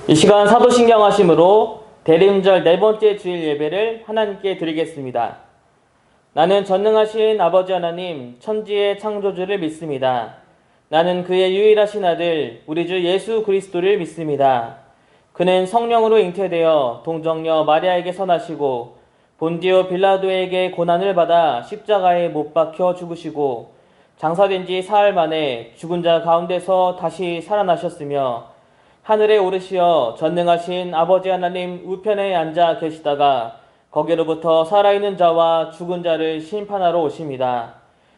이 시간 사도신경 하심으로 대림절 네 번째 주일 예배를 하나님께 드리겠습니다. 나는 전능하신 아버지 하나님 천지의 창조주를 믿습니다. 나는 그의 유일하신 아들 우리 주 예수 그리스도를 믿습니다. 그는 성령으로 잉태되어 동정녀 마리아에게 나시고 본디오 빌라도에게 고난을 받아 십자가에 못 박혀 죽으시고 장사된 지 사흘 만에 죽은 자 가운데서 다시 살아나셨으며 하늘에 오르시어 전능하신 아버지 하나님 우편에 앉아 계시다가 거기로부터 살아있는 자와 죽은 자를 심판하러 오십니다.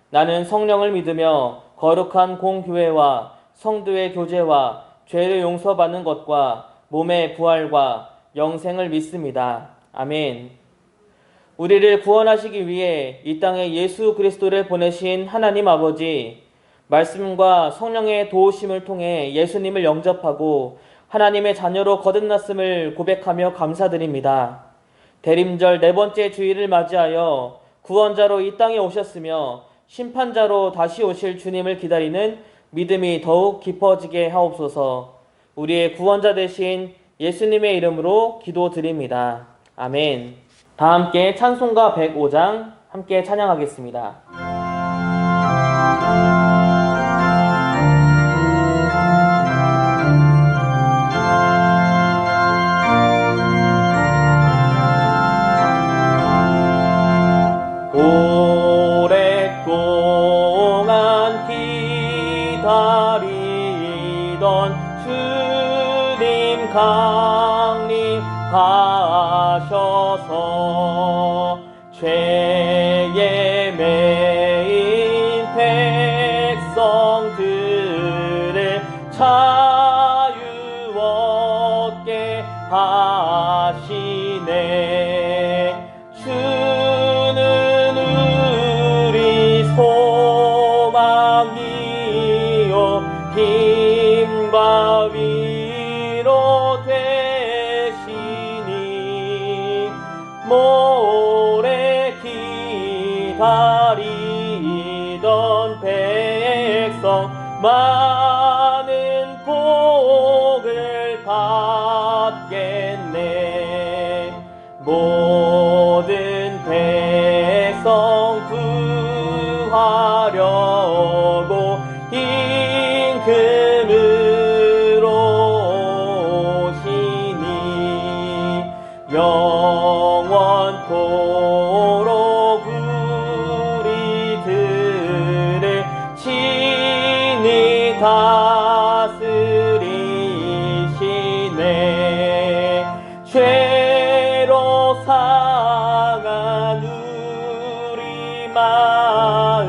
나는 성령을 믿으며 거룩한 공교회와 성도의 교제와 죄를 용서받는 것과 몸의 부활과 영생을 믿습니다. 아멘. 우리를 구원하시기 위해 이 땅에 예수 그리스도를 보내신 하나님 아버지, 말씀과 성령의 도우심을 통해 예수님을 영접하고 하나님의 자녀로 거듭났음을 고백하며 감사드립니다. 대림절 네 번째 주일을 맞이하여 구원자로 이 땅에 오셨으며 심판자로 다시 오실 주님을 기다리는 믿음이 더욱 깊어지게 하옵소서. 우리의 구원자 되신 예수님의 이름으로 기도드립니다. 아멘. 다 함께 찬송가 105장 함께 찬양하겠습니다. 오랫동안 기다리던 주님 강림하셔서 죄에 매인 백성들을 자유 얻게 하시네. 주는 우리 소망이요 힘과 위로 되시니 오래 기다리던 백성 많은 복을 받겠네. 모든 백성 구하려고 임금으로 오시니 영원토록 우리들을 친히 다스리시네. 죄로 상한 우리 마음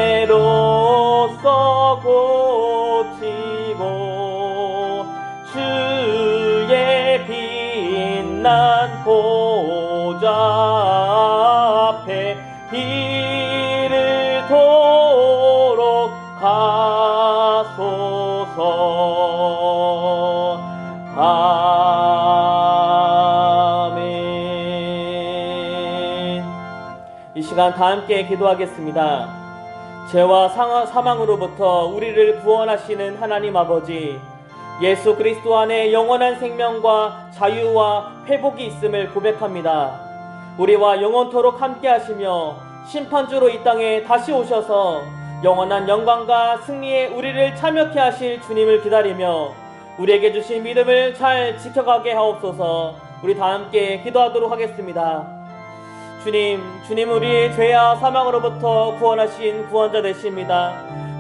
은혜로써 고치고 주의 빛난 보좌 앞에 이르도록 하소서. 아멘. 이 시간 다 함께 기도하겠습니다. 죄와 사망으로부터 우리를 구원하시는 하나님 아버지, 예수 그리스도 안에 영원한 생명과 자유와 회복이 있음을 고백합니다. 우리와 영원토록 함께 하시며 심판주로 이 땅에 다시 오셔서 영원한 영광과 승리에 우리를 참여케 하실 주님을 기다리며 우리에게 주신 믿음을 잘 지켜가게 하옵소서. 우리 다 함께 기도하도록 하겠습니다. 주님 우리의 죄와 사망으로부터 구원하신 구원자 되십니다.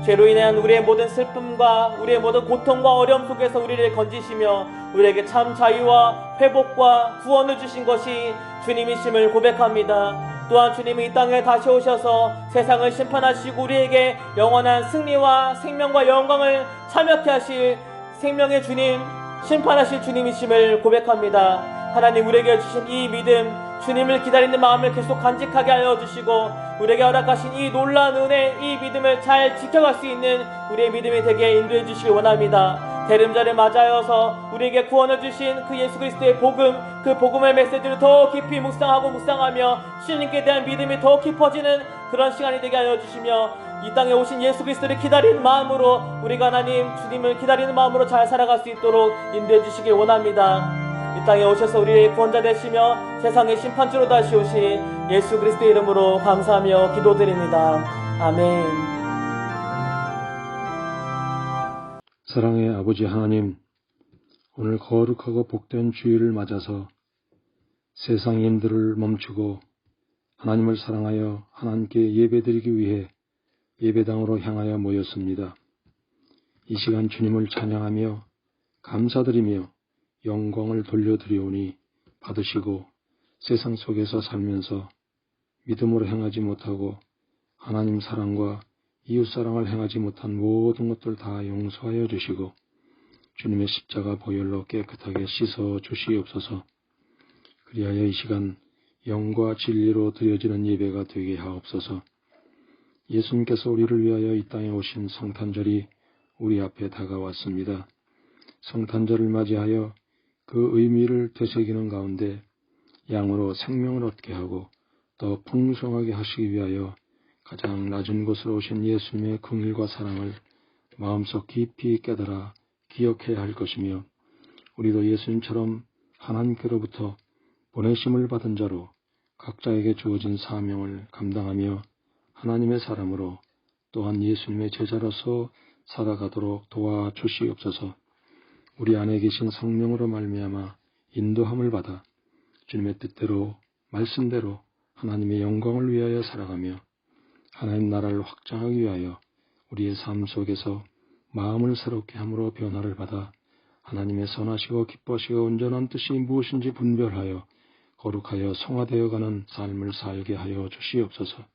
죄로 인한 우리의 모든 슬픔과 우리의 모든 고통과 어려움 속에서 우리를 건지시며 우리에게 참 자유와 회복과 구원을 주신 것이 주님이심을 고백합니다. 또한 주님이 이 땅에 다시 오셔서 세상을 심판하시고 우리에게 영원한 승리와 생명과 영광을 참여케 하실 생명의 주님, 심판하실 주님이심을 고백합니다. 하나님, 우리에게 주신 이 믿음, 주님을 기다리는 마음을 계속 간직하게 하여 주시고 우리에게 허락하신 이 놀라운 은혜, 이 믿음을 잘 지켜갈 수 있는 우리의 믿음이 되게 인도해 주시기 원합니다. 대림절을 맞아여서 우리에게 구원을 주신 그 예수 그리스도의 복음, 그 복음의 메시지를 더 깊이 묵상하며 주님께 대한 믿음이 더 깊어지는 그런 시간이 되게 하여 주시며 이 땅에 오신 예수 그리스도를 기다리는 마음으로 우리가 하나님 주님을 기다리는 마음으로 잘 살아갈 수 있도록 인도해 주시길 원합니다. 이 땅에 오셔서 우리의 구원자 되시며 세상의 심판주로 다시 오신 예수 그리스도의 이름으로 감사하며 기도드립니다. 아멘. 사랑의 아버지 하나님, 오늘 거룩하고 복된 주일을 맞아서 세상의 일들을 멈추고 하나님을 사랑하여 하나님께 예배드리기 위해 예배당으로 향하여 모였습니다. 이 시간 주님을 찬양하며 감사드리며 영광을 돌려드리오니 받으시고 세상 속에서 살면서 믿음으로 행하지 못하고 하나님 사랑과 이웃사랑을 행하지 못한 모든 것들 다 용서하여 주시고 주님의 십자가 보혈로 깨끗하게 씻어 주시옵소서. 그리하여 이 시간 영과 진리로 드려지는 예배가 되게 하옵소서. 예수님께서 우리를 위하여 이 땅에 오신 성탄절이 우리 앞에 다가왔습니다. 성탄절을 맞이하여 그 의미를 되새기는 가운데 양으로 생명을 얻게 하고 더 풍성하게 하시기 위하여 가장 낮은 곳으로 오신 예수님의 긍휼과 사랑을 마음속 깊이 깨달아 기억해야 할 것이며 우리도 예수님처럼 하나님께로부터 보내심을 받은 자로 각자에게 주어진 사명을 감당하며 하나님의 사람으로 또한 예수님의 제자로서 살아가도록 도와주시옵소서. 우리 안에 계신 성령으로 말미암아 인도함을 받아 주님의 뜻대로 말씀대로 하나님의 영광을 위하여 살아가며 하나님 나라를 확장하기 위하여 우리의 삶 속에서 마음을 새롭게 함으로 변화를 받아 하나님의 선하시고 기뻐하시고 온전한 뜻이 무엇인지 분별하여 거룩하여 성화되어가는 삶을 살게 하여 주시옵소서.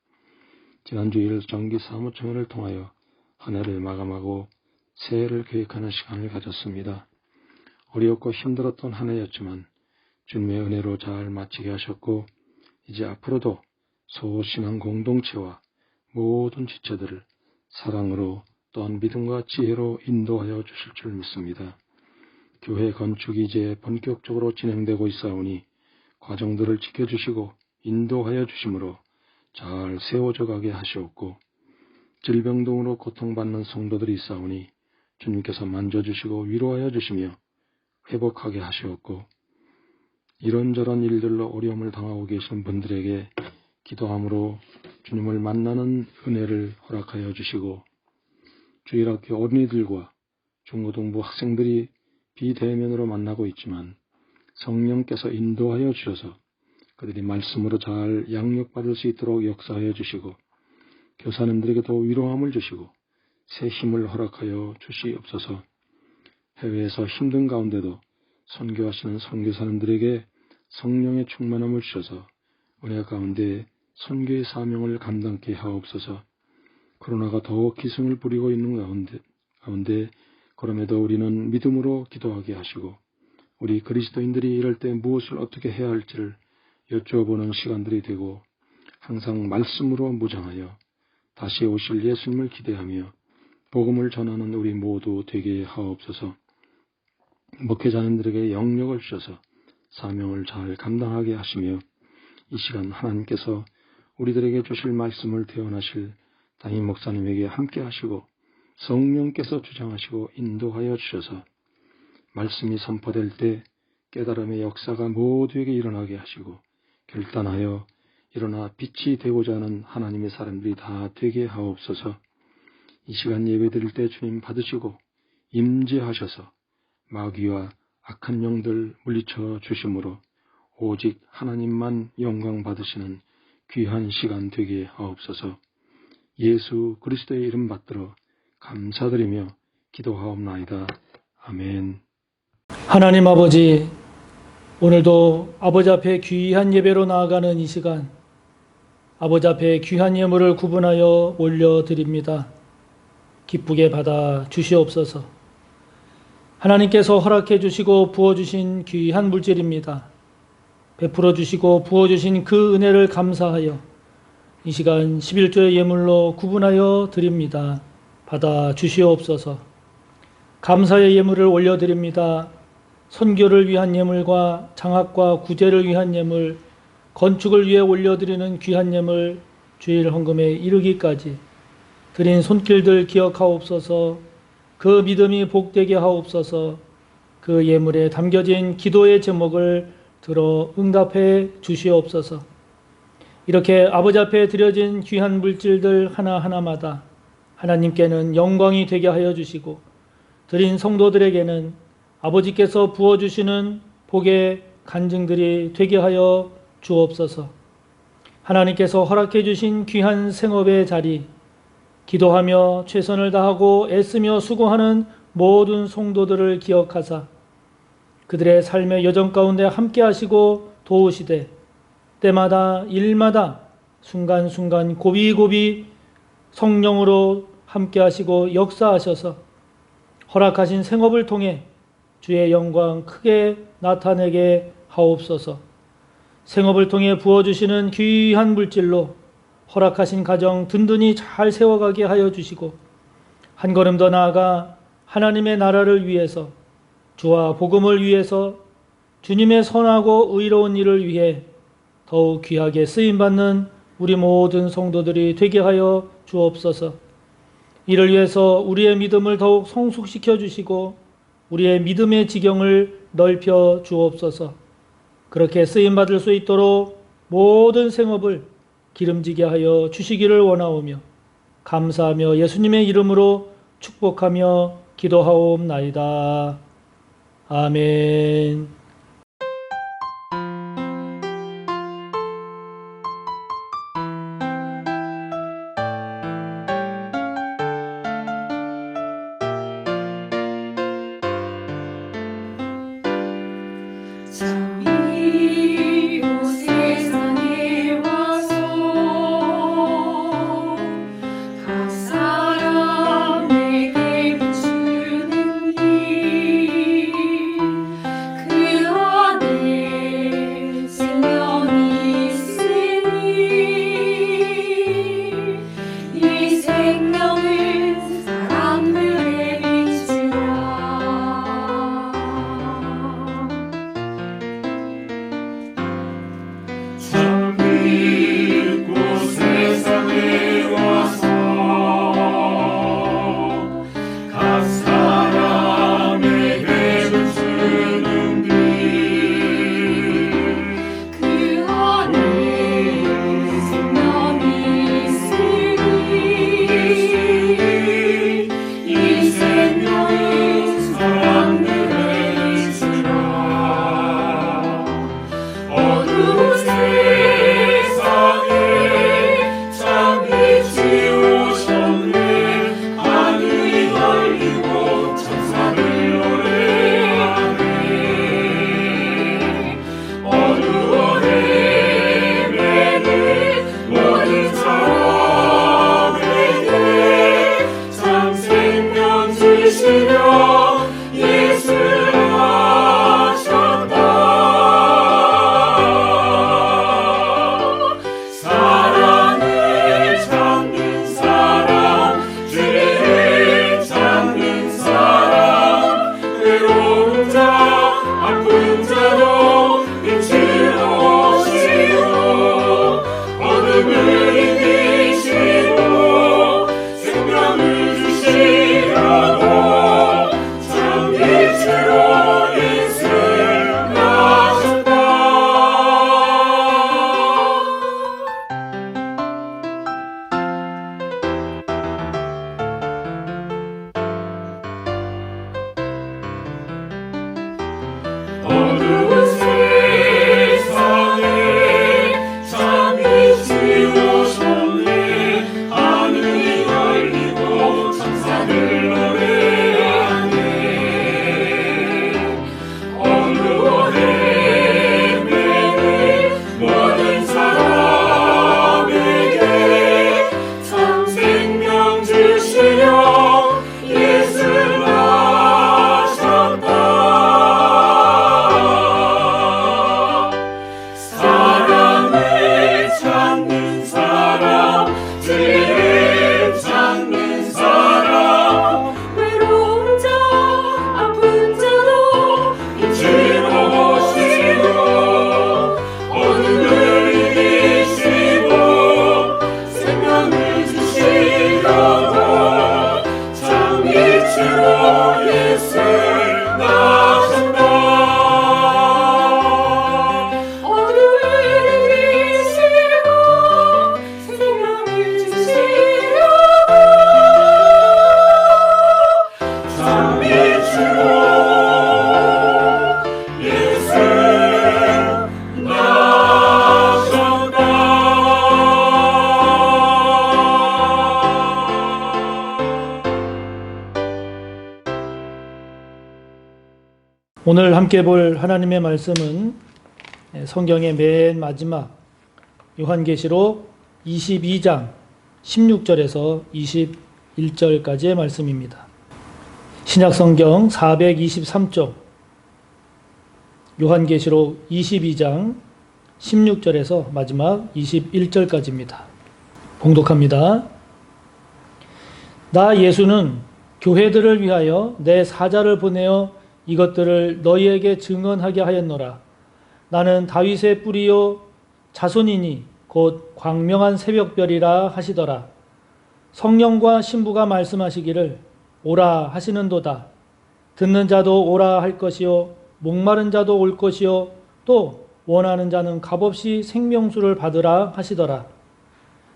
지난주일 정기사무총회를 통하여 한 해를 마감하고 새해를 계획하는 시간을 가졌습니다. 어렵고 힘들었던 한 해였지만 주님의 은혜로 잘 마치게 하셨고 이제 앞으로도 소신앙 공동체와 모든 지체들을 사랑으로 또한 믿음과 지혜로 인도하여 주실 줄 믿습니다. 교회 건축이 이제 본격적으로 진행되고 있사오니 과정들을 지켜주시고 인도하여 주심으로 잘 세워져 가게 하시옵고 질병 등으로 고통받는 성도들이 있사오니 주님께서 만져주시고 위로하여 주시며 회복하게 하시옵고 이런저런 일들로 어려움을 당하고 계신 분들에게 기도함으로 주님을 만나는 은혜를 허락하여 주시고 주일학교 어린이들과 중고등부 학생들이 비대면으로 만나고 있지만 성령께서 인도하여 주셔서 그들이 말씀으로 잘 양육받을 수 있도록 역사하여 주시고 교사님들에게도 위로함을 주시고 새 힘을 허락하여 주시옵소서. 해외에서 힘든 가운데도 선교하시는 선교사님들에게 성령의 충만함을 주셔서 은혜 가운데 선교의 사명을 감당케 하옵소서. 코로나가 더욱 기승을 부리고 있는 가운데 그럼에도 우리는 믿음으로 기도하게 하시고 우리 그리스도인들이 이럴 때 무엇을 어떻게 해야 할지를 여쭤보는 시간들이 되고 항상 말씀으로 무장하여 다시 오실 예수님을 기대하며 복음을 전하는 우리 모두 되게 하옵소서. 목회자님들에게 영력을 주셔서 사명을 잘 감당하게 하시며 이 시간 하나님께서 우리들에게 주실 말씀을 대언하실 담임 목사님에게 함께 하시고 성령께서 주장하시고 인도하여 주셔서 말씀이 선포될 때 깨달음의 역사가 모두에게 일어나게 하시고 결단하여 일어나 빛이 되고자 하는 하나님의 사람들이 다 되게 하옵소서. 이 시간 예배드릴 때 주님 받으시고 임재하셔서 마귀와 악한 영들 물리쳐 주심으로 오직 하나님만 영광 받으시는 귀한 시간 되게 하옵소서. 예수 그리스도의 이름 받들어 감사드리며 기도하옵나이다. 아멘. 하나님 아버지, 오늘도 아버지 앞에 귀한 예배로 나아가는 이 시간, 아버지 앞에 귀한 예물을 구분하여 올려드립니다. 기쁘게 받아 주시옵소서. 하나님께서 허락해 주시고 부어주신 귀한 물질입니다. 베풀어 주시고 부어주신 그 은혜를 감사하여 이 시간 11조의 예물로 구분하여 드립니다. 받아 주시옵소서. 감사의 예물을 올려드립니다. 선교를 위한 예물과 장학과 구제를 위한 예물, 건축을 위해 올려드리는 귀한 예물, 주일 헌금에 이르기까지 드린 손길들 기억하옵소서. 그 믿음이 복되게 하옵소서. 그 예물에 담겨진 기도의 제목을 들어 응답해 주시옵소서. 이렇게 아버지 앞에 드려진 귀한 물질들 하나하나마다 하나님께는 영광이 되게 하여 주시고 드린 성도들에게는 아버지께서 부어주시는 복의 간증들이 되게 하여 주옵소서. 하나님께서 허락해 주신 귀한 생업의 자리, 기도하며 최선을 다하고 애쓰며 수고하는 모든 성도들을 기억하사 그들의 삶의 여정 가운데 함께 하시고 도우시되 때마다 일마다 순간순간 고비고비 성령으로 함께 하시고 역사하셔서 허락하신 생업을 통해 주의 영광 크게 나타내게 하옵소서. 생업을 통해 부어주시는 귀한 물질로 허락하신 가정 든든히 잘 세워가게 하여 주시고 한 걸음 더 나아가 하나님의 나라를 위해서 주와 복음을 위해서 주님의 선하고 의로운 일을 위해 더욱 귀하게 쓰임받는 우리 모든 성도들이 되게 하여 주옵소서. 이를 위해서 우리의 믿음을 더욱 성숙시켜 주시고 우리의 믿음의 지경을 넓혀 주옵소서. 그렇게 쓰임받을 수 있도록 모든 생업을 기름지게 하여 주시기를 원하오며 감사하며 예수님의 이름으로 축복하며 기도하옵나이다. 아멘. 참이 요 세상에 와서 각 사람에게 비추는 길, 그 빛으로 예수를 나셨다. 어둠을 이기시고 생명을 주시려 빛으로 예수 오늘 함께 볼 하나님의 말씀은 성경의 맨 마지막 요한계시록 22장 16절에서 21절까지의 말씀입니다. 신약성경 423쪽 요한계시록 22장 16절에서 마지막 21절까지입니다. 봉독합니다. 나 예수는 교회들을 위하여 내 사자를 보내어 이것들을 너희에게 증언하게 하였노라. 나는 다윗의 뿌리요 자손이니 곧 광명한 새벽별이라 하시더라. 성령과 신부가 말씀하시기를 오라 하시는도다. 듣는 자도 오라 할 것이요 목마른 자도 올 것이요 또 원하는 자는 값없이 생명수를 받으라 하시더라.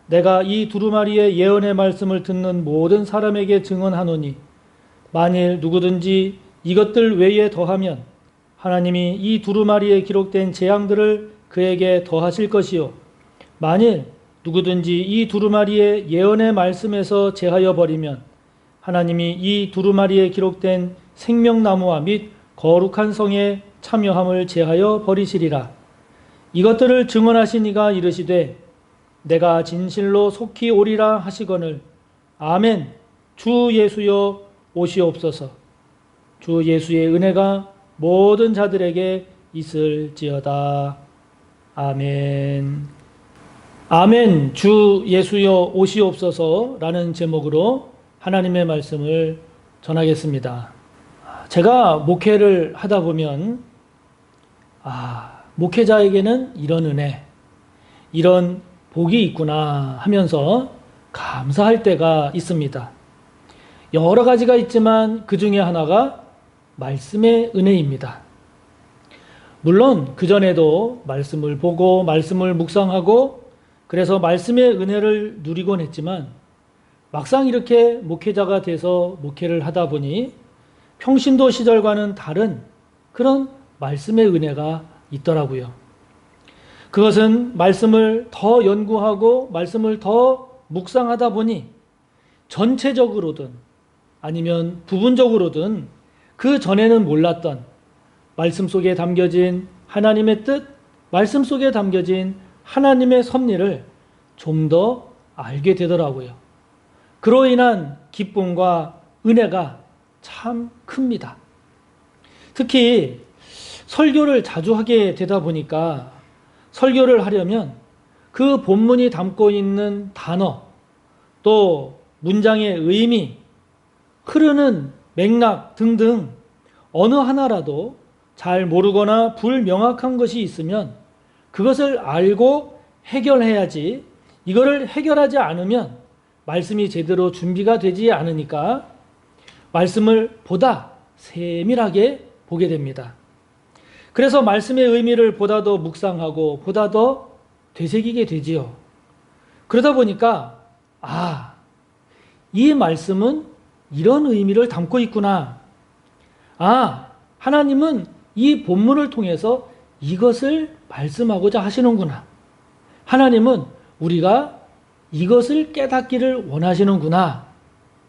내가 이 두루마리의 예언의 말씀을 듣는 모든 사람에게 증언하노니 만일 누구든지 이것들 외에 더하면 하나님이 이 두루마리에 기록된 재앙들을 그에게 더하실 것이요 만일 누구든지 이 두루마리의 예언의 말씀에서 제하여 버리면 하나님이 이 두루마리에 기록된 생명나무와 및 거룩한 성에 참여함을 제하여 버리시리라. 이것들을 증언하신 이가 이르시되 내가 진실로 속히 오리라 하시거늘 아멘. 주 예수여 오시옵소서. 주 예수의 은혜가 모든 자들에게 있을지어다. 아멘. 아멘. 주 예수여 오시옵소서라는 제목으로 하나님의 말씀을 전하겠습니다. 제가 목회를 하다 보면 목회자에게는 이런 은혜, 이런 복이 있구나 하면서 감사할 때가 있습니다. 여러 가지가 있지만 그 중에 하나가 말씀의 은혜입니다. 물론 그전에도 말씀을 보고 말씀을 묵상하고 그래서 말씀의 은혜를 누리곤 했지만 막상 이렇게 목회자가 돼서 목회를 하다 보니 평신도 시절과는 다른 그런 말씀의 은혜가 있더라고요. 그것은 말씀을 더 연구하고 말씀을 더 묵상하다 보니 전체적으로든 아니면 부분적으로든 그 전에는 몰랐던 말씀 속에 담겨진 하나님의 뜻, 말씀 속에 담겨진 하나님의 섭리를 좀 더 알게 되더라고요. 그로 인한 기쁨과 은혜가 참 큽니다. 특히 설교를 자주 하게 되다 보니까 설교를 하려면 그 본문이 담고 있는 단어, 또 문장의 의미, 흐르는 맥락 등등 어느 하나라도 잘 모르거나 불명확한 것이 있으면 그것을 알고 해결해야지, 이거를 해결하지 않으면 말씀이 제대로 준비가 되지 않으니까 말씀을 보다 세밀하게 보게 됩니다. 그래서 말씀의 의미를 보다 더 묵상하고 보다 더 되새기게 되지요. 그러다 보니까 이 말씀은 이런 의미를 담고 있구나. 하나님은 이 본문을 통해서 이것을 말씀하고자 하시는구나. 하나님은 우리가 이것을 깨닫기를 원하시는구나.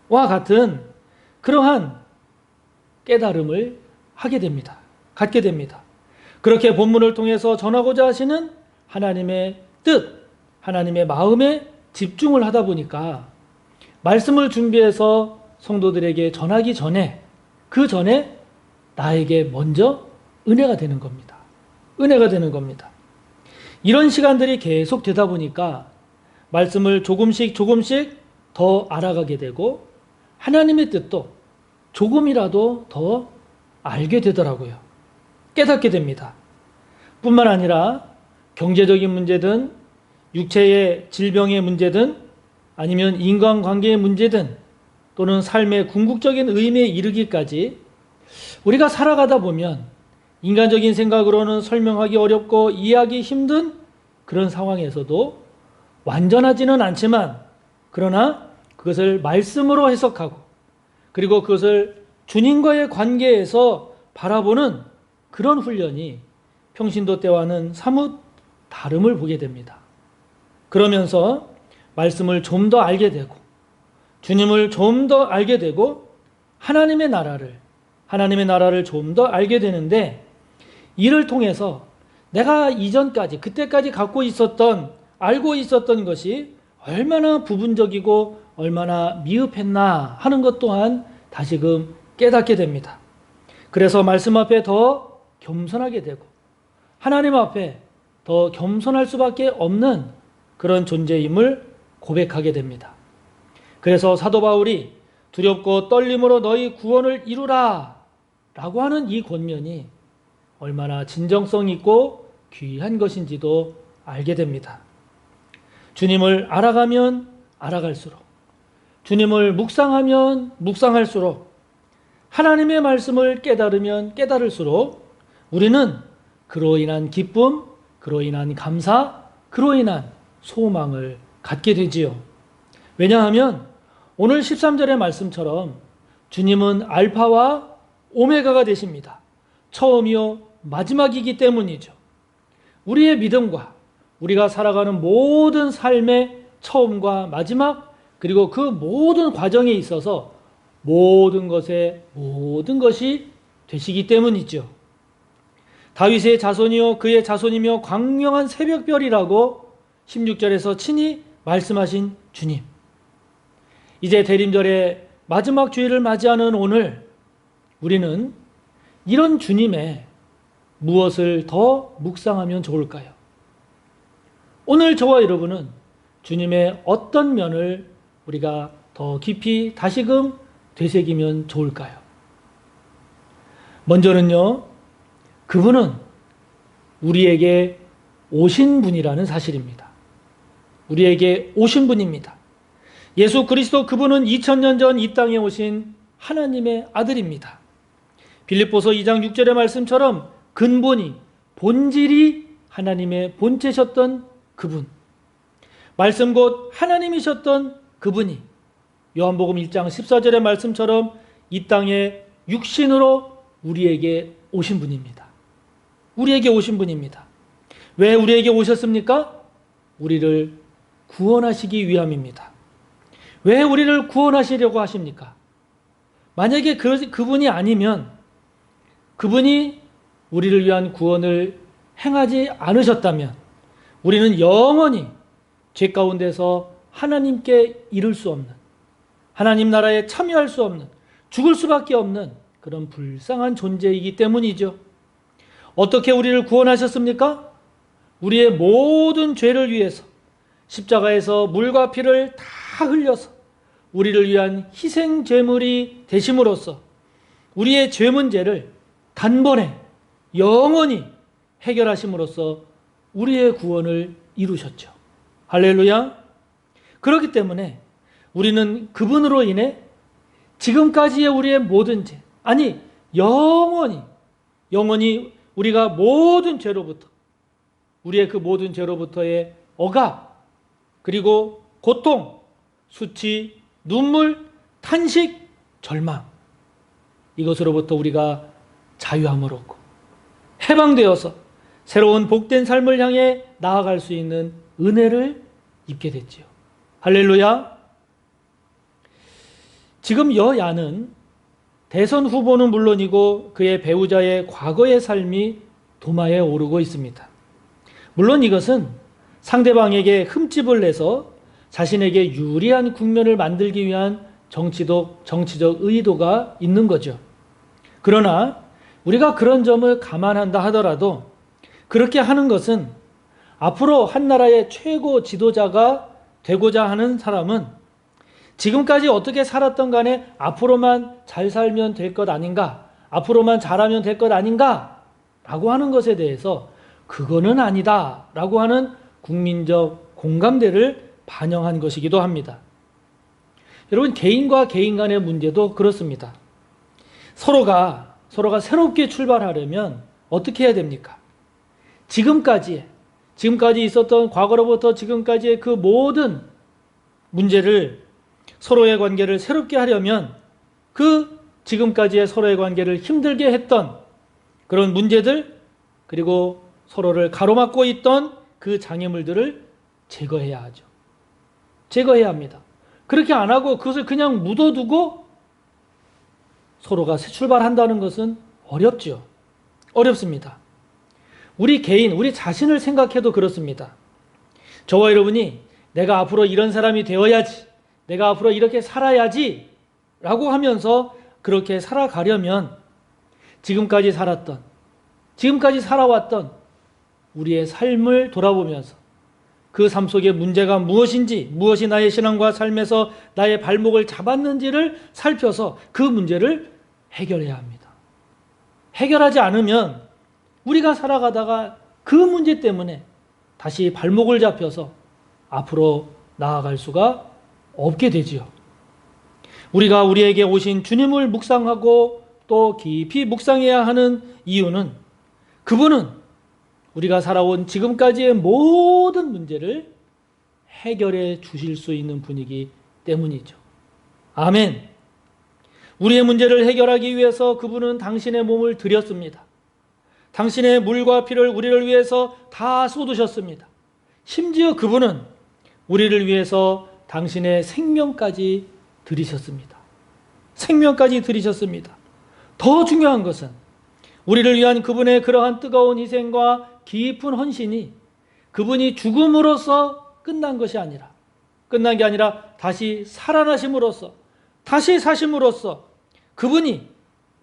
와 같은 그러한 깨달음을 하게 됩니다. 갖게 됩니다. 그렇게 본문을 통해서 전하고자 하시는 하나님의 뜻, 하나님의 마음에 집중을 하다 보니까 말씀을 준비해서 성도들에게 전하기 전에, 그 전에 나에게 먼저 은혜가 되는 겁니다. 은혜가 되는 겁니다. 이런 시간들이 계속 되다 보니까 말씀을 조금씩 더 알아가게 되고 하나님의 뜻도 조금이라도 더 알게 되더라고요. 깨닫게 됩니다. 뿐만 아니라 경제적인 문제든 육체의 질병의 문제든 아니면 인간관계의 문제든 또는 삶의 궁극적인 의미에 이르기까지 우리가 살아가다 보면 인간적인 생각으로는 설명하기 어렵고 이해하기 힘든 그런 상황에서도 완전하지는 않지만 그러나 그것을 말씀으로 해석하고 그리고 그것을 주님과의 관계에서 바라보는 그런 훈련이 평신도 때와는 사뭇 다름을 보게 됩니다. 그러면서 말씀을 좀 더 알게 되고 주님을 좀 더 알게 되고 하나님의 나라를 좀 더 알게 되는데 이를 통해서 내가 이전까지 그때까지 알고 있었던 것이 얼마나 부분적이고 얼마나 미흡했나 하는 것 또한 다시금 깨닫게 됩니다. 그래서 말씀 앞에 더 겸손하게 되고 하나님 앞에 더 겸손할 수밖에 없는 그런 존재임을 고백하게 됩니다. 그래서 사도 바울이 두렵고 떨림으로 너희 구원을 이루라 라고 하는 이 권면이 얼마나 진정성 있고 귀한 것인지도 알게 됩니다. 주님을 알아가면 알아갈수록 주님을 묵상하면 묵상할수록 하나님의 말씀을 깨달으면 깨달을수록 우리는 그로 인한 기쁨, 그로 인한 감사, 그로 인한 소망을 갖게 되지요. 왜냐하면 오늘 13절의 말씀처럼 주님은 알파와 오메가가 되십니다. 처음이요 마지막이기 때문이죠. 우리의 믿음과 우리가 살아가는 모든 삶의 처음과 마지막 그리고 그 모든 과정에 있어서 모든 것이 되시기 때문이죠. 다윗의 자손이요 그의 자손이며 광명한 새벽별이라고 16절에서 친히 말씀하신 주님. 이제 대림절의 마지막 주일을 맞이하는 오늘 우리는 이런 주님의 무엇을 더 묵상하면 좋을까요? 오늘 저와 여러분은 주님의 어떤 면을 우리가 더 깊이 다시금 되새기면 좋을까요? 먼저는요, 그분은 우리에게 오신 분이라는 사실입니다. 우리에게 오신 분입니다. 예수 그리스도 그분은 2000년 전 이 땅에 오신 하나님의 아들입니다. 빌립보서 2장 6절의 말씀처럼 근본이 본질이 하나님의 본체셨던 그분, 말씀 곧 하나님이셨던 그분이 요한복음 1장 14절의 말씀처럼 이 땅에 육신으로 우리에게 오신 분입니다. 우리에게 오신 분입니다. 왜 우리에게 오셨습니까? 우리를 구원하시기 위함입니다. 왜 우리를 구원하시려고 하십니까? 만약에 그분이 아니면 그분이 우리를 위한 구원을 행하지 않으셨다면 우리는 영원히 죄 가운데서 하나님께 이를 수 없는, 하나님 나라에 참여할 수 없는, 죽을 수밖에 없는 그런 불쌍한 존재이기 때문이죠. 어떻게 우리를 구원하셨습니까? 우리의 모든 죄를 위해서 십자가에서 물과 피를 다 흘려서 우리를 위한 희생 제물이 되심으로써 우리의 죄 문제를 단번에 영원히 해결하심으로써 우리의 구원을 이루셨죠. 할렐루야. 그렇기 때문에 우리는 그분으로 인해 지금까지의 우리의 모든 죄, 아니 영원히 우리가 모든 죄로부터, 우리의 그 모든 죄로부터의 억압, 그리고 고통, 수치, 눈물, 탄식, 절망, 이것으로부터 우리가 자유함을 얻고 해방되어서 새로운 복된 삶을 향해 나아갈 수 있는 은혜를 입게 됐지요. 할렐루야. 지금 여야는 대선 후보는 물론이고 그의 배우자의 과거의 삶이 도마에 오르고 있습니다. 물론 이것은 상대방에게 흠집을 내서 자신에게 유리한 국면을 만들기 위한 정치적 의도가 있는 거죠. 그러나 우리가 그런 점을 감안한다 하더라도 그렇게 하는 것은 앞으로 한 나라의 최고 지도자가 되고자 하는 사람은 지금까지 어떻게 살았던 간에 앞으로만 잘 살면 될 것 아닌가, 앞으로만 잘하면 될 것 아닌가 라고 하는 것에 대해서 그거는 아니다 라고 하는 국민적 공감대를 반영한 것이기도 합니다. 여러분, 개인과 개인 간의 문제도 그렇습니다. 서로가 새롭게 출발하려면 어떻게 해야 됩니까? 지금까지 있었던 과거로부터 지금까지의 그 모든 문제를, 서로의 관계를 새롭게 하려면 그 지금까지의 서로의 관계를 힘들게 했던 그런 문제들, 그리고 서로를 가로막고 있던 그 장애물들을 제거해야 하죠. 제거해야 합니다. 그렇게 안 하고 그것을 그냥 묻어두고 서로가 새 출발한다는 것은 어렵죠. 어렵습니다. 우리 개인, 우리 자신을 생각해도 그렇습니다. 저와 여러분이 내가 앞으로 이런 사람이 되어야지, 내가 앞으로 이렇게 살아야지 라고 하면서 그렇게 살아가려면 지금까지 살아왔던 우리의 삶을 돌아보면서 그 삶 속에 문제가 무엇인지, 무엇이 나의 신앙과 삶에서 나의 발목을 잡았는지를 살펴서 그 문제를 해결해야 합니다. 해결하지 않으면 우리가 살아가다가 그 문제 때문에 다시 발목을 잡혀서 앞으로 나아갈 수가 없게 되지요. 우리가 우리에게 오신 주님을 묵상하고 또 깊이 묵상해야 하는 이유는 그분은 우리가 살아온 지금까지의 모든 문제를 해결해 주실 수 있는 분이기 때문이죠. 아멘. 우리의 문제를 해결하기 위해서 그분은 당신의 몸을 드렸습니다. 당신의 물과 피를 우리를 위해서 다 쏟으셨습니다. 심지어 그분은 우리를 위해서 당신의 생명까지 드리셨습니다. 생명까지 드리셨습니다. 더 중요한 것은 우리를 위한 그분의 그러한 뜨거운 희생과 깊은 헌신이 그분이 죽음으로써 끝난 게 아니라 다시 살아나심으로써, 다시 사심으로써 그분이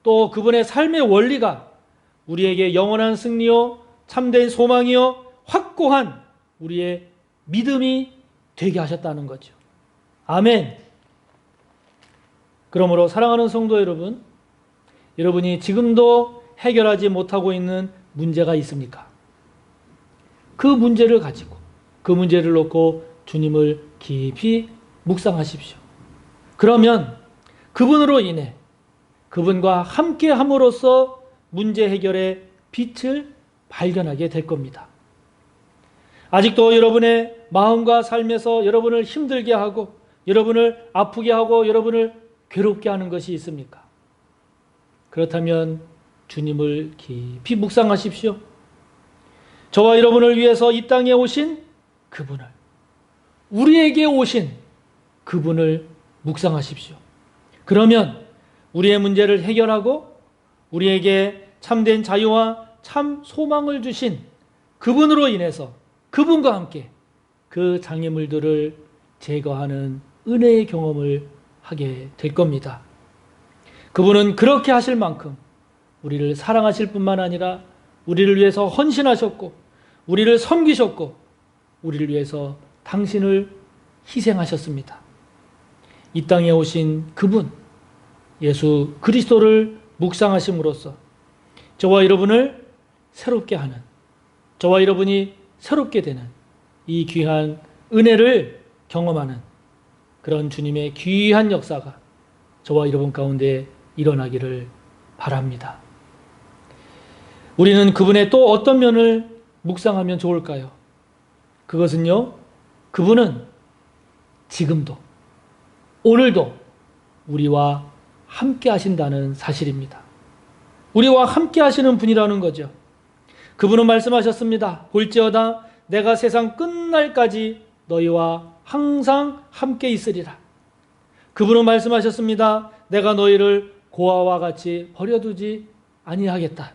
또 그분의 삶의 원리가 우리에게 영원한 승리요, 참된 소망이요, 확고한 우리의 믿음이 되게 하셨다는 거죠. 아멘. 그러므로 사랑하는 성도 여러분, 여러분이 지금도 해결하지 못하고 있는 문제가 있습니까? 그 문제를 가지고, 그 문제를 놓고 주님을 깊이 묵상하십시오. 그러면 그분으로 인해 그분과 함께 함으로써 문제 해결의 빛을 발견하게 될 겁니다. 아직도 여러분의 마음과 삶에서 여러분을 힘들게 하고, 여러분을 아프게 하고, 여러분을 괴롭게 하는 것이 있습니까? 그렇다면 주님을 깊이 묵상하십시오. 저와 여러분을 위해서 이 땅에 오신 그분을, 우리에게 오신 그분을 묵상하십시오. 그러면 우리의 문제를 해결하고 우리에게 참된 자유와 참 소망을 주신 그분으로 인해서 그분과 함께 그 장애물들을 제거하는 은혜의 경험을 하게 될 겁니다. 그분은 그렇게 하실 만큼 우리를 사랑하실 뿐만 아니라 우리를 위해서 헌신하셨고, 우리를 섬기셨고, 우리를 위해서 당신을 희생하셨습니다. 이 땅에 오신 그분, 예수 그리스도를 묵상하심으로써 저와 여러분을 새롭게 하는, 저와 여러분이 새롭게 되는 이 귀한 은혜를 경험하는 그런 주님의 귀한 역사가 저와 여러분 가운데 일어나기를 바랍니다. 우리는 그분의 또 어떤 면을 묵상하면 좋을까요? 그것은요, 그분은 지금도, 오늘도 우리와 함께 하신다는 사실입니다. 우리와 함께 하시는 분이라는 거죠. 그분은 말씀하셨습니다. 볼지어다 내가 세상 끝날까지 너희와 항상 함께 있으리라. 그분은 말씀하셨습니다. 내가 너희를 고아와 같이 버려두지 아니하겠다.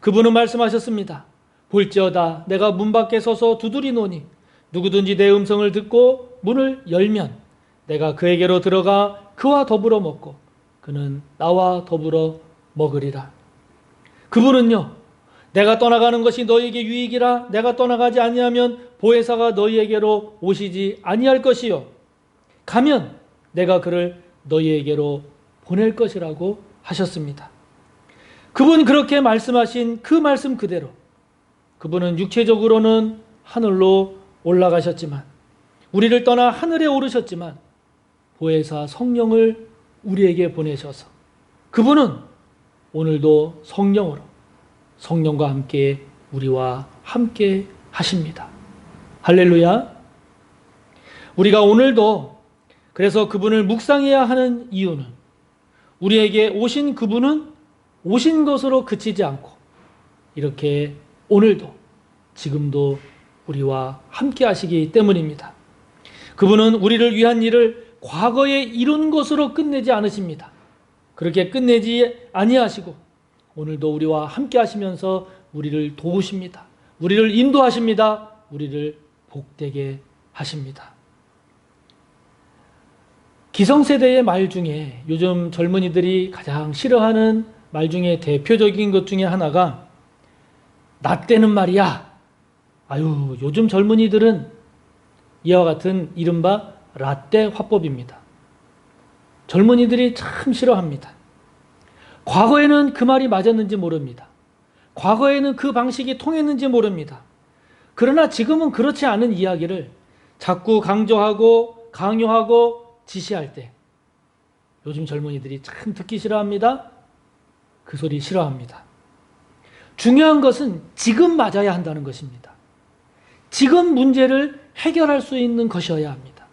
그분은 말씀하셨습니다. 볼지어다 내가 문 밖에 서서 두드리노니 누구든지 내 음성을 듣고 문을 열면 내가 그에게로 들어가 그와 더불어 먹고 그는 나와 더불어 먹으리라. 그분은요, 내가 떠나가는 것이 너희에게 유익이라. 내가 떠나가지 아니하면 보혜사가 너희에게로 오시지 아니할 것이요, 가면 내가 그를 너희에게로 보낼 것이라고 하셨습니다. 그분 그렇게 말씀하신 그 말씀 그대로 그분은 육체적으로는 하늘로 올라가셨지만, 우리를 떠나 하늘에 오르셨지만 보혜사 성령을 우리에게 보내셔서 그분은 오늘도 성령으로 성령과 함께 우리와 함께 하십니다. 할렐루야. 우리가 오늘도 그래서 그분을 묵상해야 하는 이유는 우리에게 오신 그분은 오신 것으로 그치지 않고 이렇게 오늘도 지금도 우리와 함께 하시기 때문입니다. 그분은 우리를 위한 일을 과거에 이룬 것으로 끝내지 않으십니다. 그렇게 끝내지 아니하시고 오늘도 우리와 함께 하시면서 우리를 도우십니다. 우리를 인도하십니다. 우리를 복되게 하십니다. 기성세대의 말 중에 요즘 젊은이들이 가장 싫어하는 말 중에 대표적인 것 중에 하나가 나 때는 말이야. 아유, 요즘 젊은이들은 이와 같은 이른바 라떼 화법입니다. 젊은이들이 참 싫어합니다. 과거에는 그 말이 맞았는지 모릅니다. 과거에는 그 방식이 통했는지 모릅니다. 그러나 지금은 그렇지 않은 이야기를 자꾸 강조하고 강요하고 지시할 때 요즘 젊은이들이 참 듣기 싫어합니다. 그 소리 싫어합니다. 중요한 것은 지금 맞아야 한다는 것입니다. 지금 문제를 해결할 수 있는 것이어야 합니다.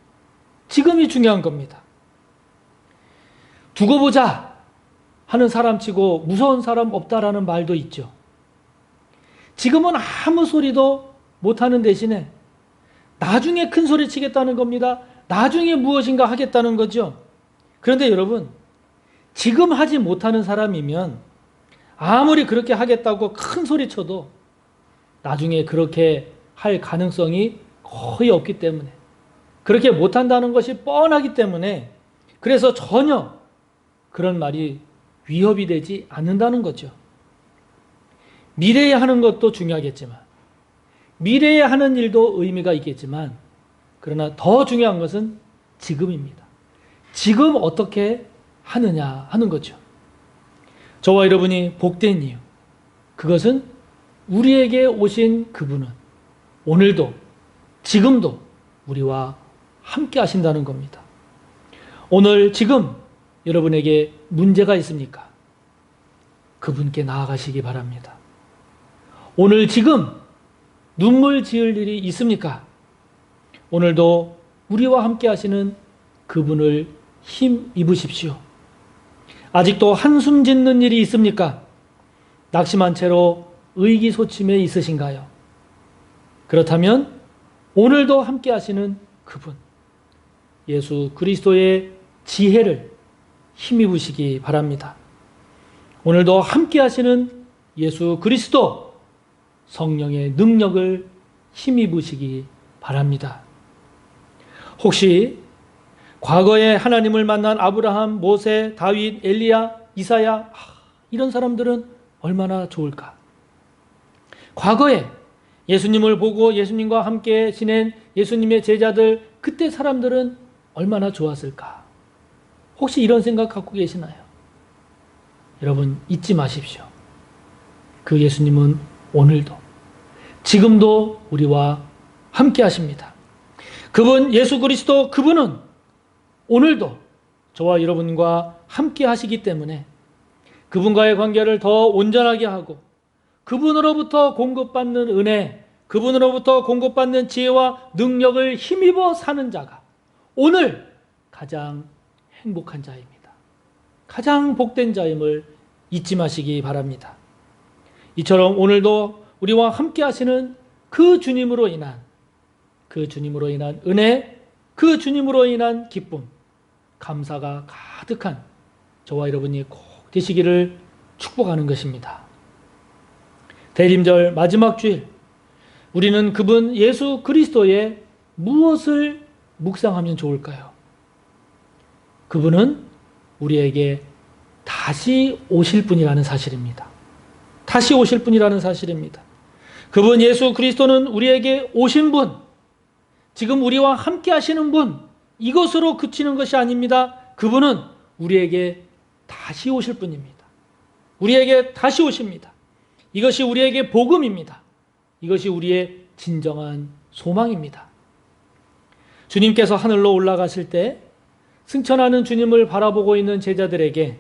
지금이 중요한 겁니다. 두고 보자 하는 사람치고 무서운 사람 없다라는 말도 있죠. 지금은 아무 소리도 못하는 대신에 나중에 큰 소리 치겠다는 겁니다. 나중에 무엇인가 하겠다는 거죠. 그런데 여러분, 지금 하지 못하는 사람이면 아무리 그렇게 하겠다고 큰 소리 쳐도 나중에 그렇게 할 가능성이 거의 없기 때문에, 그렇게 못한다는 것이 뻔하기 때문에, 그래서 전혀 그런 말이 위협이 되지 않는다는 거죠. 미래에 하는 것도 중요하겠지만, 미래에 하는 일도 의미가 있겠지만, 그러나 더 중요한 것은 지금입니다. 지금 어떻게 하느냐 하는 거죠. 저와 여러분이 복된 이유, 그것은 우리에게 오신 그분은 오늘도 지금도 우리와 함께 하신다는 겁니다. 오늘 지금 여러분에게 문제가 있습니까? 그분께 나아가시기 바랍니다. 오늘 지금 눈물 지을 일이 있습니까? 오늘도 우리와 함께 하시는 그분을 힘 입으십시오. 아직도 한숨 짓는 일이 있습니까? 낙심한 채로 의기소침해 있으신가요? 그렇다면 오늘도 함께 하시는 그분, 예수 그리스도의 지혜를 힘입으시기 바랍니다. 오늘도 함께 하시는 예수 그리스도 성령의 능력을 힘입으시기 바랍니다. 혹시 과거에 하나님을 만난 아브라함, 모세, 다윗, 엘리야, 이사야, 이런 사람들은 얼마나 좋을까? 과거에 예수님을 보고 예수님과 함께 지낸 예수님의 제자들, 그때 사람들은 얼마나 좋았을까? 혹시 이런 생각 갖고 계시나요? 여러분, 잊지 마십시오. 그 예수님은 오늘도 지금도 우리와 함께 하십니다. 그분 예수 그리스도, 그분은 오늘도 저와 여러분과 함께 하시기 때문에 그분과의 관계를 더 온전하게 하고 그분으로부터 공급받는 은혜, 그분으로부터 공급받는 지혜와 능력을 힘입어 사는 자가 오늘 가장 행복한 자입니다. 가장 복된 자임을 잊지 마시기 바랍니다. 이처럼 오늘도 우리와 함께 하시는 그 주님으로 인한 은혜, 그 주님으로 인한 기쁨, 감사가 가득한 저와 여러분이 꼭 되시기를 축복하는 것입니다. 대림절 마지막 주일, 우리는 그분 예수 그리스도의 무엇을 묵상하면 좋을까요? 그분은 우리에게 다시 오실 분이라는 사실입니다. 다시 오실 분이라는 사실입니다. 그분 예수 그리스도는 우리에게 오신 분, 지금 우리와 함께 하시는 분, 이것으로 그치는 것이 아닙니다. 그분은 우리에게 다시 오실 분입니다. 우리에게 다시 오십니다. 이것이 우리에게 복음입니다. 이것이 우리의 진정한 소망입니다. 주님께서 하늘로 올라가실 때 승천하는 주님을 바라보고 있는 제자들에게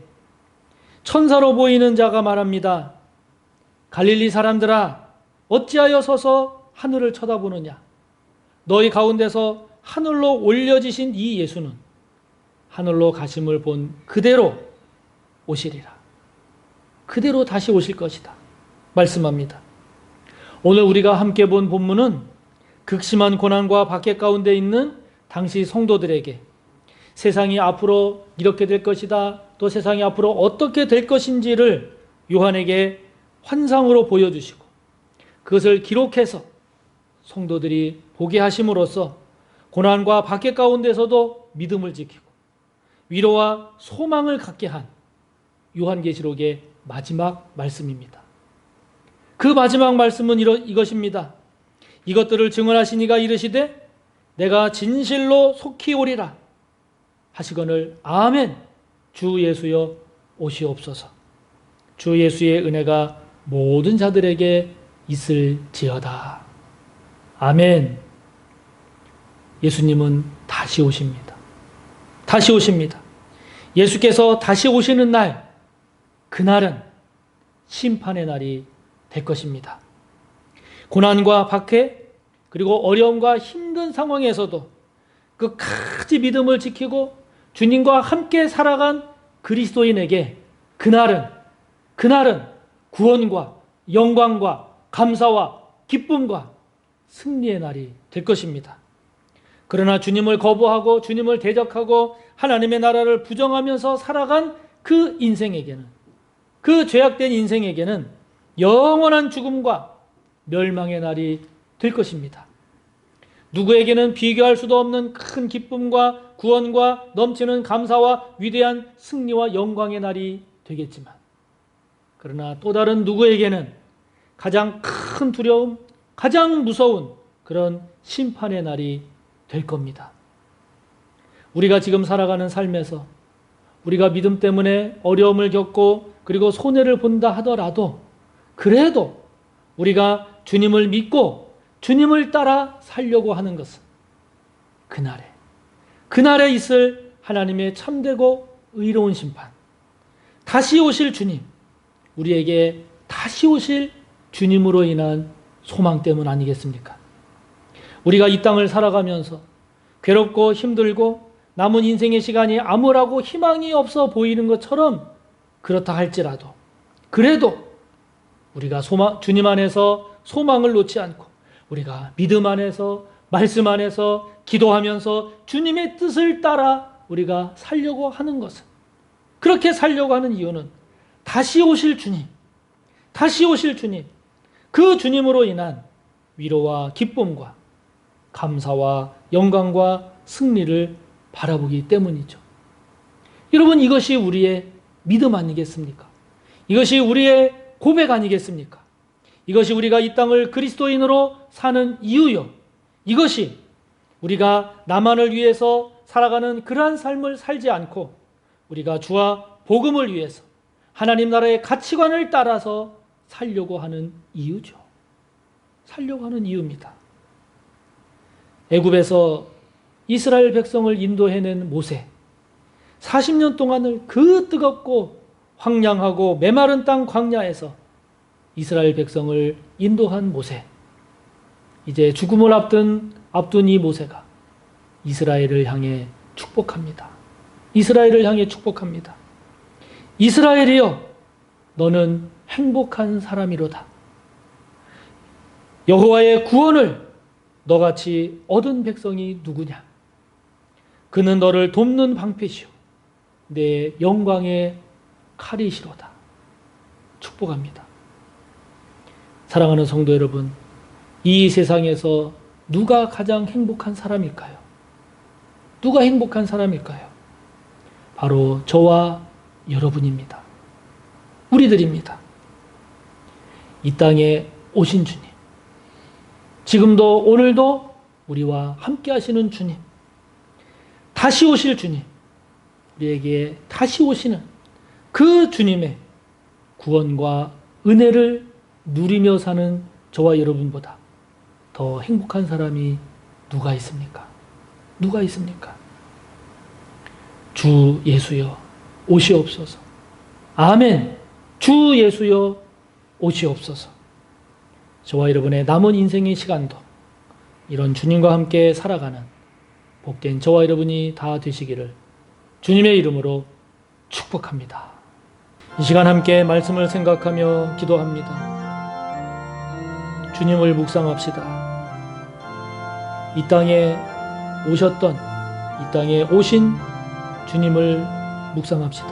천사로 보이는 자가 말합니다. 갈릴리 사람들아, 어찌하여 서서 하늘을 쳐다보느냐? 너희 가운데서 하늘로 올려지신 이 예수는 하늘로 가심을 본 그대로 오시리라. 그대로 다시 오실 것이다. 말씀합니다. 오늘 우리가 함께 본 본문은 극심한 고난과 박해 가운데 있는 당시 성도들에게 세상이 앞으로 이렇게 될 것이다, 또 세상이 앞으로 어떻게 될 것인지를 요한에게 환상으로 보여주시고 그것을 기록해서 성도들이 보게 하심으로써 고난과 박해 가운데서도 믿음을 지키고 위로와 소망을 갖게 한 요한계시록의 마지막 말씀입니다. 그 마지막 말씀은 이것입니다. 이것들을 증언하신 이가 이르시되 내가 진실로 속히 오리라 하시거늘 아멘. 주 예수여 오시옵소서. 주 예수의 은혜가 모든 자들에게 있을지어다. 아멘. 예수님은 다시 오십니다. 다시 오십니다. 예수께서 다시 오시는 날, 그날은 심판의 날이 될 것입니다. 고난과 박해, 그리고 어려움과 힘든 상황에서도 끝까지 믿음을 지키고 주님과 함께 살아간 그리스도인에게 그날은 구원과 영광과 감사와 기쁨과 승리의 날이 될 것입니다. 그러나 주님을 거부하고 주님을 대적하고 하나님의 나라를 부정하면서 살아간 그 인생에게는, 그 죄악된 인생에게는 영원한 죽음과 멸망의 날이 될 것입니다. 누구에게는 비교할 수도 없는 큰 기쁨과 구원과 넘치는 감사와 위대한 승리와 영광의 날이 되겠지만, 그러나 또 다른 누구에게는 가장 큰 두려움, 가장 무서운 그런 심판의 날이 될 겁니다. 우리가 지금 살아가는 삶에서 우리가 믿음 때문에 어려움을 겪고 그리고 손해를 본다 하더라도, 그래도 우리가 주님을 믿고 주님을 따라 살려고 하는 것은 그날에 있을 하나님의 참되고 의로운 심판, 다시 오실 주님, 우리에게 다시 오실 주님으로 인한 소망 때문 아니겠습니까? 우리가 이 땅을 살아가면서 괴롭고 힘들고 남은 인생의 시간이 암울하고 희망이 없어 보이는 것처럼 그렇다 할지라도, 그래도 우리가 주님 안에서 소망을 놓지 않고 우리가 믿음 안에서, 말씀 안에서 기도하면서 주님의 뜻을 따라 우리가 살려고 하는 것은, 그렇게 살려고 하는 이유는 다시 오실 주님, 그 주님으로 인한 위로와 기쁨과 감사와 영광과 승리를 바라보기 때문이죠. 여러분, 이것이 우리의 믿음 아니겠습니까? 이것이 우리의 고백 아니겠습니까? 이것이 우리가 이 땅을 그리스도인으로 사는 이유요, 이것이 우리가 나만을 위해서 살아가는 그러한 삶을 살지 않고 우리가 주와 복음을 위해서 하나님 나라의 가치관을 따라서 살려고 하는 이유죠. 살려고 하는 이유입니다. 애굽에서 이스라엘 백성을 인도해낸 모세, 40년 동안을 그 뜨겁고 황량하고 메마른 땅 광야에서 이스라엘 백성을 인도한 모세, 이제 죽음을 앞둔 이 모세가 이스라엘을 향해 축복합니다. 이스라엘이여, 너는 행복한 사람이로다. 여호와의 구원을 너같이 얻은 백성이 누구냐? 그는 너를 돕는 방패시오, 내 영광의 칼이시로다. 축복합니다. 사랑하는 성도 여러분, 이 세상에서 누가 가장 행복한 사람일까요? 누가 행복한 사람일까요? 바로 저와 여러분입니다. 우리들입니다. 이 땅에 오신 주님, 지금도 오늘도 우리와 함께 하시는 주님, 다시 오실 주님, 우리에게 다시 오시는 그 주님의 구원과 은혜를 누리며 사는 저와 여러분보다 더 행복한 사람이 누가 있습니까? 주 예수여 오시옵소서. 아멘. 주 예수여 오시옵소서. 저와 여러분의 남은 인생의 시간도 이런 주님과 함께 살아가는 복된 저와 여러분이 다 되시기를 주님의 이름으로 축복합니다. 이 시간 함께 말씀을 생각하며 기도합니다. 주님을 묵상합시다. 이 땅에 오셨던, 이 땅에 오신 주님을 묵상합시다.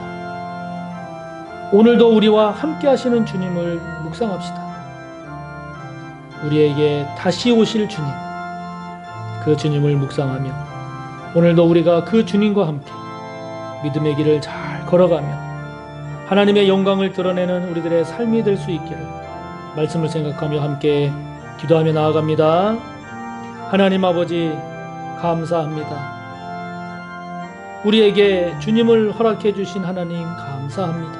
오늘도 우리와 함께 하시는 주님을 묵상합시다. 우리에게 다시 오실 주님, 그 주님을 묵상하며 오늘도 우리가 그 주님과 함께 믿음의 길을 잘 걸어가며 하나님의 영광을 드러내는 우리들의 삶이 될 수 있기를 말씀을 생각하며 함께 기도하며 나아갑니다. 하나님 아버지 감사합니다. 우리에게 주님을 허락해 주신 하나님 감사합니다.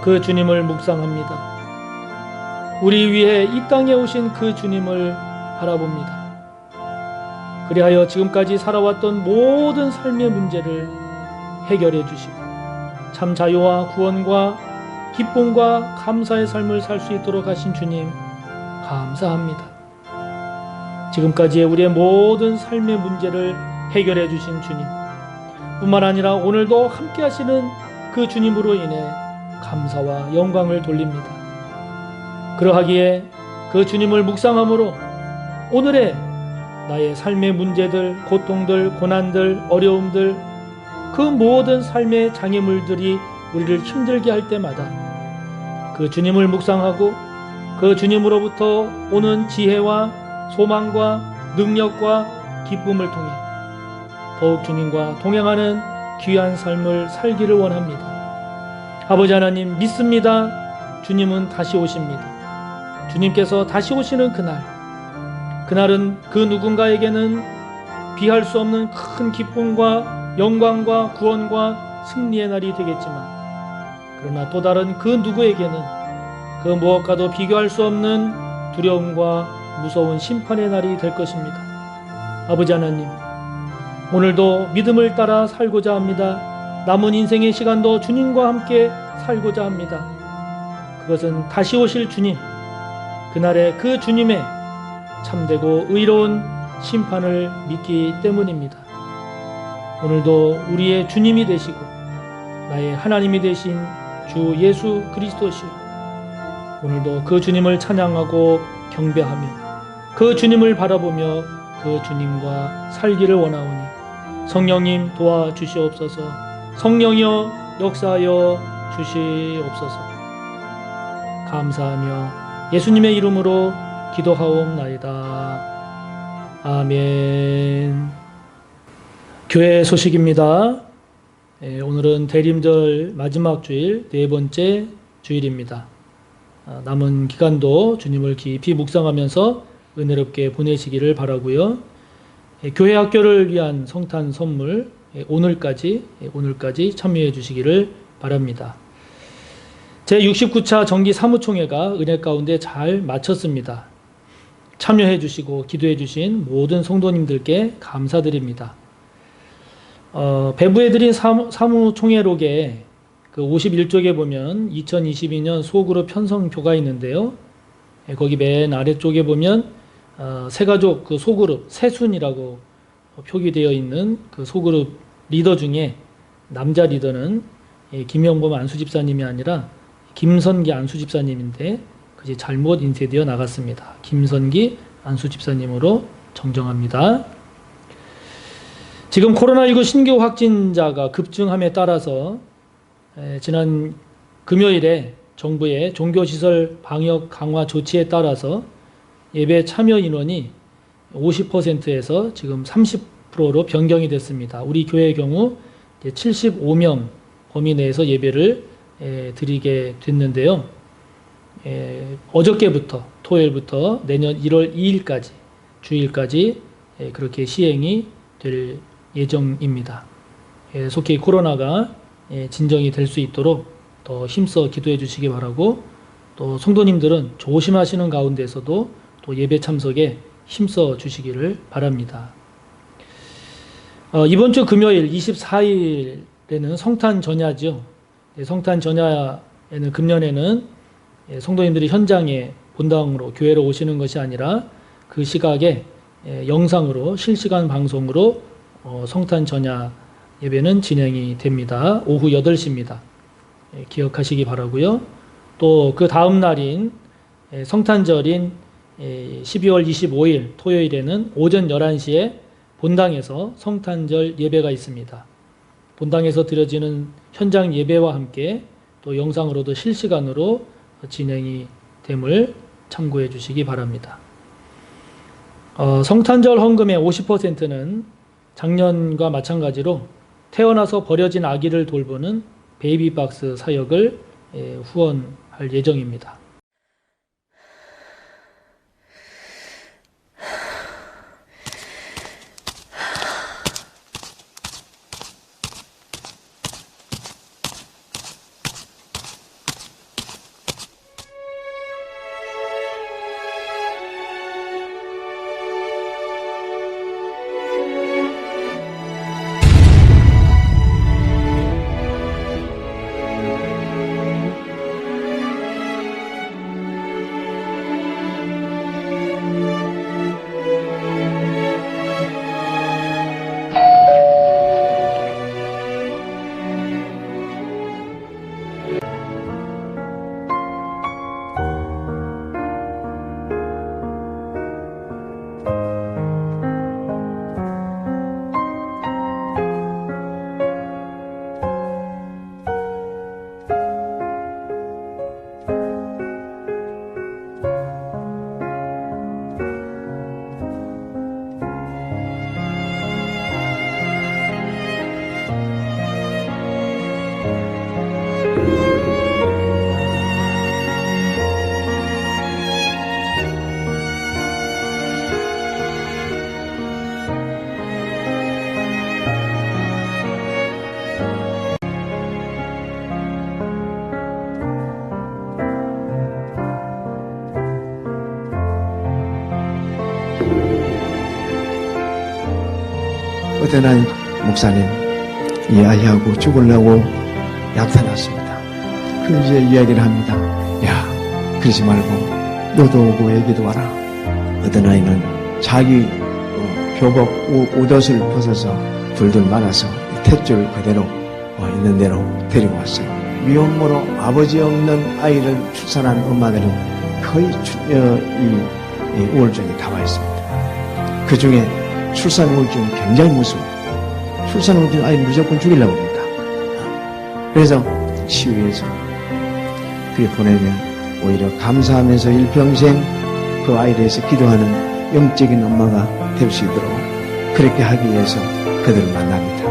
그 주님을 묵상합니다. 우리 위해 이 땅에 오신 그 주님을 바라봅니다. 그리하여 지금까지 살아왔던 모든 삶의 문제를 해결해 주시고 참 자유와 구원과 기쁨과 감사의 삶을 살 수 있도록 하신 주님 감사합니다. 지금까지의 우리의 모든 삶의 문제를 해결해 주신 주님 뿐만 아니라 오늘도 함께 하시는 그 주님으로 인해 감사와 영광을 돌립니다. 그러하기에 그 주님을 묵상함으로 오늘의 나의 삶의 문제들, 고통들, 고난들, 어려움들 그 모든 삶의 장애물들이 우리를 힘들게 할 때마다 그 주님을 묵상하고 그 주님으로부터 오는 지혜와 소망과 능력과 기쁨을 통해 더욱 주님과 동행하는 귀한 삶을 살기를 원합니다. 아버지 하나님 믿습니다. 주님은 다시 오십니다. 주님께서 다시 오시는 그날은 그 누군가에게는 비할 수 없는 큰 기쁨과 영광과 구원과 승리의 날이 되겠지만 그러나 또 다른 그 누구에게는 그 무엇과도 비교할 수 없는 두려움과 무서운 심판의 날이 될 것입니다. 아버지 하나님 오늘도 믿음을 따라 살고자 합니다. 남은 인생의 시간도 주님과 함께 살고자 합니다. 그것은 다시 오실 주님, 그날의 그 주님의 참되고 의로운 심판을 믿기 때문입니다. 오늘도 우리의 주님이 되시고 나의 하나님이 되신 주 예수 그리스도시요 오늘도 그 주님을 찬양하고 경배하며 그 주님을 바라보며 그 주님과 살기를 원하오니 성령님 도와주시옵소서. 성령이여 역사하여 주시옵소서. 감사하며 예수님의 이름으로 기도하옵나이다. 아멘. 교회 소식입니다. 오늘은 대림절 마지막 주일 네 번째 주일입니다. 남은 기간도 주님을 깊이 묵상하면서 은혜롭게 보내시기를 바라고요. 교회 학교를 위한 성탄 선물 오늘까지 참여해 주시기를 바랍니다. 제69차 정기 사무총회가 은혜 가운데 잘 마쳤습니다. 참여해 주시고 기도해 주신 모든 성도님들께 감사드립니다. 배부해 드린 사무총회록에 그 51쪽에 보면 2022년 소그룹 편성표가 있는데요. 거기 맨 아래쪽에 보면 새가족 그 소그룹 새순이라고 표기되어 있는 그 소그룹 리더 중에 남자 리더는 김영범 안수집사님이 아니라 김선기 안수집사님인데 그게 잘못 인쇄되어 나갔습니다. 김선기 안수집사님으로 정정합니다. 지금 코로나19 신규 확진자가 급증함에 따라서 지난 금요일에 정부의 종교시설 방역 강화 조치에 따라서 예배 참여 인원이 50%에서 지금 30%로 변경이 됐습니다. 우리 교회의 경우 75명 범위 내에서 예배를 드리게 됐는데요. 어저께부터 토요일부터 내년 1월 2일까지 주일까지 그렇게 시행이 될 예정입니다. 속히 코로나가 진정이 될 수 있도록 더 힘써 기도해 주시기 바라고 또 성도님들은 조심하시는 가운데서도 또 예배 참석에 힘써 주시기를 바랍니다. 이번 주 금요일 24일에는 성탄 전야죠. 성탄 전야에는 금년에는 성도님들이 현장에 본당으로 교회로 오시는 것이 아니라 그 시각에 영상으로 실시간 방송으로 성탄 전야 예배는 진행이 됩니다. 오후 8시입니다. 기억하시기 바라고요. 또 그 다음 날인 성탄절인 12월 25일 토요일에는 오전 11시에 본당에서 성탄절 예배가 있습니다. 본당에서 드려지는 현장 예배와 함께 또 영상으로도 실시간으로 진행이 됨을 참고해 주시기 바랍니다. 성탄절 헌금의 50%는 작년과 마찬가지로 태어나서 버려진 아기를 돌보는 베이비박스 사역을 후원할 예정입니다. 어떤 한 목사님 이 아이하고 죽으려고 나타났습니다. 그 이제 이야기를 합니다. 야, 그러지 말고 너도 오고 애기도 와라. 어떤 아이는 자기 교복 옷을 벗어서 둘둘 말아서 탯줄 그대로 있는 대로 데리고 왔어요. 미혼모로 아버지 없는 아이를 출산한 엄마들은 거의 이 우울증이 다 와 있습니다. 그 중에 출산 우울증이 굉장히 무서워요. 출산 우울증 아이 무조건 죽이려고 합니다. 그래서 시위에서 그게 보내면 오히려 감사하면서 일평생 그 아이를 위해서 기도하는 영적인 엄마가 될 수 있도록 그렇게 하기 위해서 그들을 만납니다.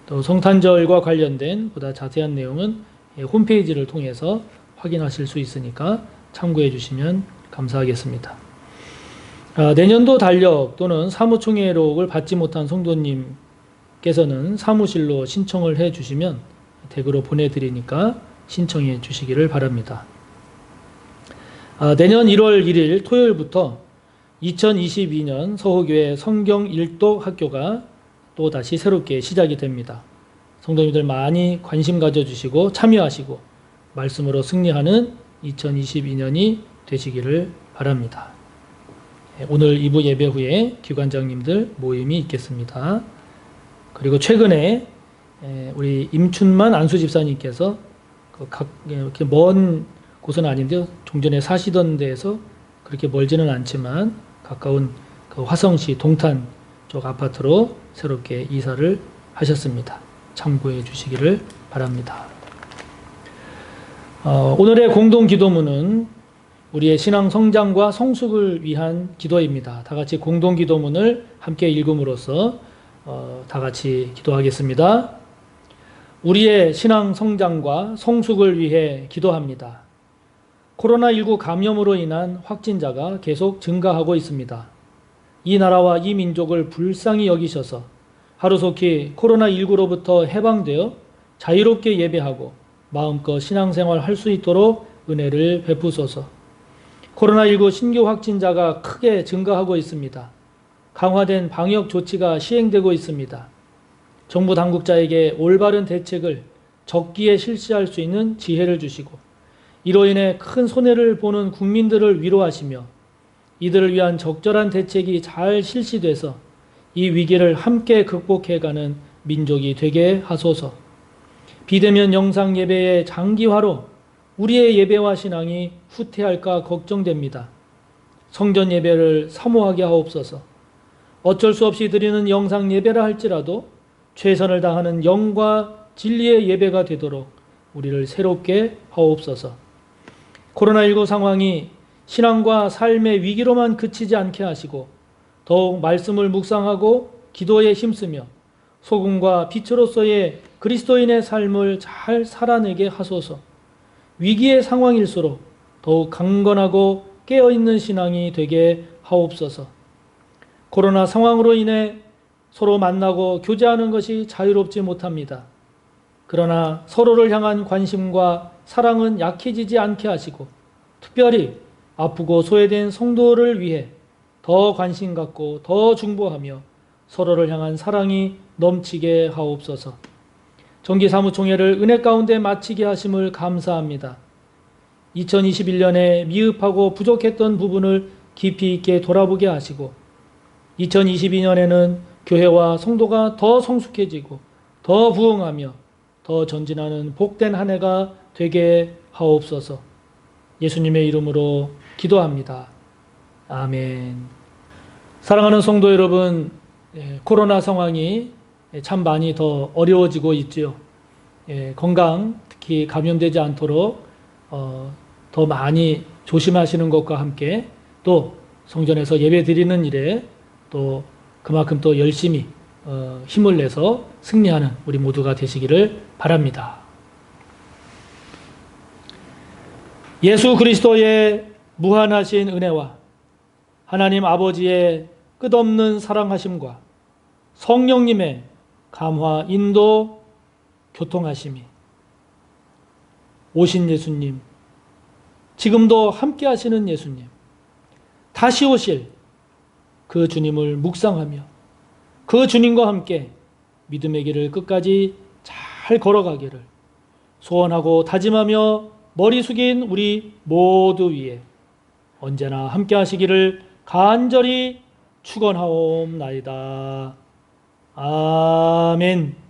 또 성탄절과 관련된 보다 자세한 내용은 홈페이지를 통해서 확인하실 수 있으니까 참고해 주시면 감사하겠습니다. 내년도 달력 또는 사무총회록을 받지 못한 성도님께서는 사무실로 신청을 해 주시면 댁으로 보내드리니까 신청해 주시기를 바랍니다. 내년 1월 1일 토요일부터 2022년 서호교회 성경 일독 학교가 또 다시 새롭게 시작이 됩니다. 성도님들 많이 관심 가져주시고 참여하시고 말씀으로 승리하는 2022년이 되시기를 바랍니다. 오늘 2부 예배 후에 기관장님들 모임이 있겠습니다. 그리고 최근에 우리 임춘만 안수집사님께서 이렇게 먼 곳은 아닌데요. 종전에 사시던 데에서 그렇게 멀지는 않지만 가까운 그 화성시 동탄 쪽 아파트로 새롭게 이사를 하셨습니다. 참고해 주시기를 바랍니다. 오늘의 공동 기도문은 우리의 신앙 성장과 성숙을 위한 기도입니다. 다 같이 공동 기도문을 함께 읽음으로써 다 같이 기도하겠습니다. 우리의 신앙 성장과 성숙을 위해 기도합니다. 코로나19 감염으로 인한 확진자가 계속 증가하고 있습니다. 이 나라와 이 민족을 불쌍히 여기셔서 하루속히 코로나19로부터 해방되어 자유롭게 예배하고 마음껏 신앙생활 할 수 있도록 은혜를 베푸소서. 코로나19 신규 확진자가 크게 증가하고 있습니다. 강화된 방역 조치가 시행되고 있습니다. 정부 당국자에게 올바른 대책을 적기에 실시할 수 있는 지혜를 주시고 이로 인해 큰 손해를 보는 국민들을 위로하시며 이들을 위한 적절한 대책이 잘 실시돼서 이 위기를 함께 극복해가는 민족이 되게 하소서. 비대면 영상 예배의 장기화로 우리의 예배와 신앙이 후퇴할까 걱정됩니다. 성전 예배를 사모하게 하옵소서. 어쩔 수 없이 드리는 영상 예배라 할지라도 최선을 다하는 영과 진리의 예배가 되도록 우리를 새롭게 하옵소서. 코로나19 상황이 신앙과 삶의 위기로만 그치지 않게 하시고 더욱 말씀을 묵상하고 기도에 힘쓰며 소금과 빛으로서의 그리스도인의 삶을 잘 살아내게 하소서. 위기의 상황일수록 더욱 강건하고 깨어있는 신앙이 되게 하옵소서. 코로나 상황으로 인해 서로 만나고 교제하는 것이 자유롭지 못합니다. 그러나 서로를 향한 관심과 사랑은 약해지지 않게 하시고 특별히 아프고 소외된 성도를 위해 더 관심 갖고 더 중보하며 서로를 향한 사랑이 넘치게 하옵소서. 정기사무총회를 은혜 가운데 마치게 하심을 감사합니다. 2021년에 미흡하고 부족했던 부분을 깊이 있게 돌아보게 하시고 2022년에는 교회와 성도가 더 성숙해지고 더 부흥하며 더 전진하는 복된 한 해가 되게 하옵소서. 예수님의 이름으로 기도합니다. 아멘. 사랑하는 성도 여러분, 코로나 상황이 참 많이 더 어려워지고 있지요. 건강, 특히 감염되지 않도록 더 많이 조심하시는 것과 함께 또 성전에서 예배 드리는 일에 또 그만큼 또 열심히 힘을 내서 승리하는 우리 모두가 되시기를 바랍니다. 예수 그리스도의 무한하신 은혜와 하나님 아버지의 끝없는 사랑하심과 성령님의 감화, 인도, 교통하심이 오신 예수님, 지금도 함께 하시는 예수님, 다시 오실 그 주님을 묵상하며 그 주님과 함께 믿음의 길을 끝까지 잘 걸어가기를 소원하고 다짐하며 머리 숙인 우리 모두 위에 언제나 함께 하시기를 간절히 축원하옵나이다. 아멘.